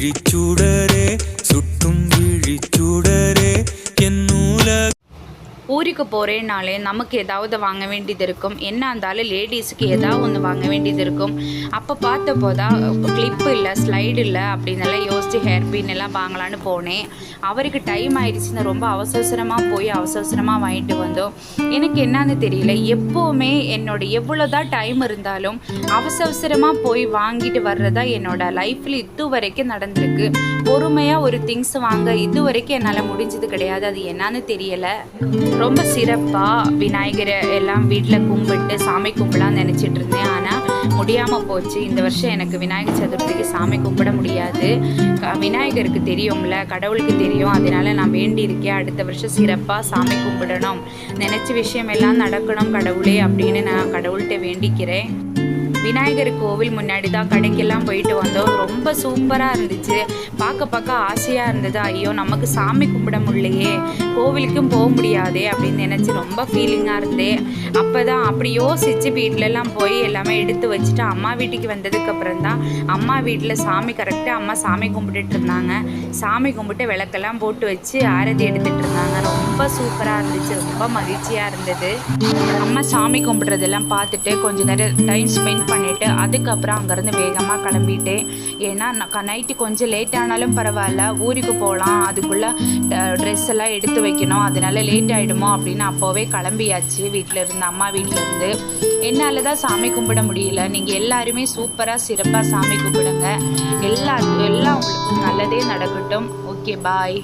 விழிச்சூடரே சுட்டும் விழிச்சூடரே என்னூல ஊருக்கு போகிறேன்னாலே நமக்கு ஏதாவது வாங்க வேண்டியது இருக்கும். என்ன இருந்தாலும் லேடிஸுக்கு ஏதாவது ஒன்று வாங்க வேண்டியது இருக்கும். அப்போ பார்த்தப்போ தான் கிளிப்பு இல்லை, ஸ்லைடு இல்லை அப்படின்னெல்லாம் யோசித்து ஹேர் பின் எல்லாம் வாங்கலான்னு போனேன். அவருக்கு டைம் ஆயிடுச்சுன்னு ரொம்ப அவசரமாக போய் அவசரமாக வாங்கிட்டு வந்தோம். எனக்கு என்னன்னு தெரியல, எப்போவுமே எவ்வளோ தான் டைம் இருந்தாலும் அவசரமாக போய் வாங்கிட்டு வர்றதா என்னோட லைஃப்பில் இது வரைக்கும் நடந்திருக்கு. பொறுமையாக ஒரு திங்ஸ் வாங்க இது வரைக்கும் என்னால் முடிஞ்சது கிடையாது. அது என்னன்னு தெரியலை. ரொம்ப சிறப்பாக விநாயகரை எல்லாம் வீட்டில் கும்பிட்டு சாமி கும்பிடலான்னு நினச்சிட்டு இருந்தேன். ஆனால் முடியாமல் போச்சு. இந்த வருஷம் எனக்கு விநாயகர் சதுர்த்திக்கு சாமி கும்பிட முடியாது. விநாயகருக்கு தெரியும்ல, கடவுளுக்கு தெரியும். அதனால நான் வேண்டியிருக்கேன், அடுத்த வருஷம் சிறப்பாக சாமி கும்பிடணும், நினச்ச விஷயம் எல்லாம் நடக்கணும் கடவுளே அப்படின்னு நான் கடவுள்கிட்ட வேண்டிக்கிறேன். விநாயகர் கோவில் முன்னாடி தான் கடைக்கெல்லாம் போயிட்டு வந்தோம். ரொம்ப சூப்பராக இருந்துச்சு. பார்க்க ஆசையாக இருந்தது. ஐயோ நமக்கு சாமி கும்பிட முடியலையே, கோவிலுக்கும் போக முடியாதே அப்படின்னு நினச்சி ரொம்ப ஃபீலிங்காக இருந்தேன். அப்போ தான் அப்படி யோசித்து வீட்டிலலாம் போய் எல்லாமே எடுத்து வச்சுட்டு அம்மா வீட்டுக்கு வந்ததுக்கப்புறம் தான் அம்மா வீட்டில் சாமி கரெக்டாக அம்மா சாமி கும்பிட்டுட்டு இருந்தாங்க. சாமி கும்பிட்டு விளக்கெல்லாம் போட்டு வச்சு ஆரத்தி எடுத்துகிட்டு இருந்தாங்க. ரொம்ப சூப்பராக இருந்துச்சு, ரொம்ப மகிழ்ச்சியாக இருந்தது. அம்மா சாமி கும்பிட்றதெல்லாம் பார்த்துட்டு கொஞ்சம் நேரம் டைம் ஸ்பெண்ட் பண்ணிவிட்டு அதுக்கப்புறம் அங்கேருந்து வேகமாக கிளம்பிட்டேன். ஏன்னா நைட்டு கொஞ்சம் லேட் ஆனாலும் பரவாயில்ல, ஊருக்கு போகலாம், அதுக்குள்ளே ட்ரெஸ் எல்லாம் எடுத்து வைக்கணும், அதனால லேட் ஆகிடுமோ அப்படின்னு அப்போவே கிளம்பியாச்சு வீட்டில் இருந்து, அம்மா வீட்டிலேருந்து. என்னால் தான் சாமி கும்பிட முடியல. நீங்கள் எல்லாருமே சூப்பராக சிறப்பாக சாமி கும்பிடுங்க. எல்லாம் உங்களுக்கு நல்லதே நடக்கட்டும். ஓகே, பாய்.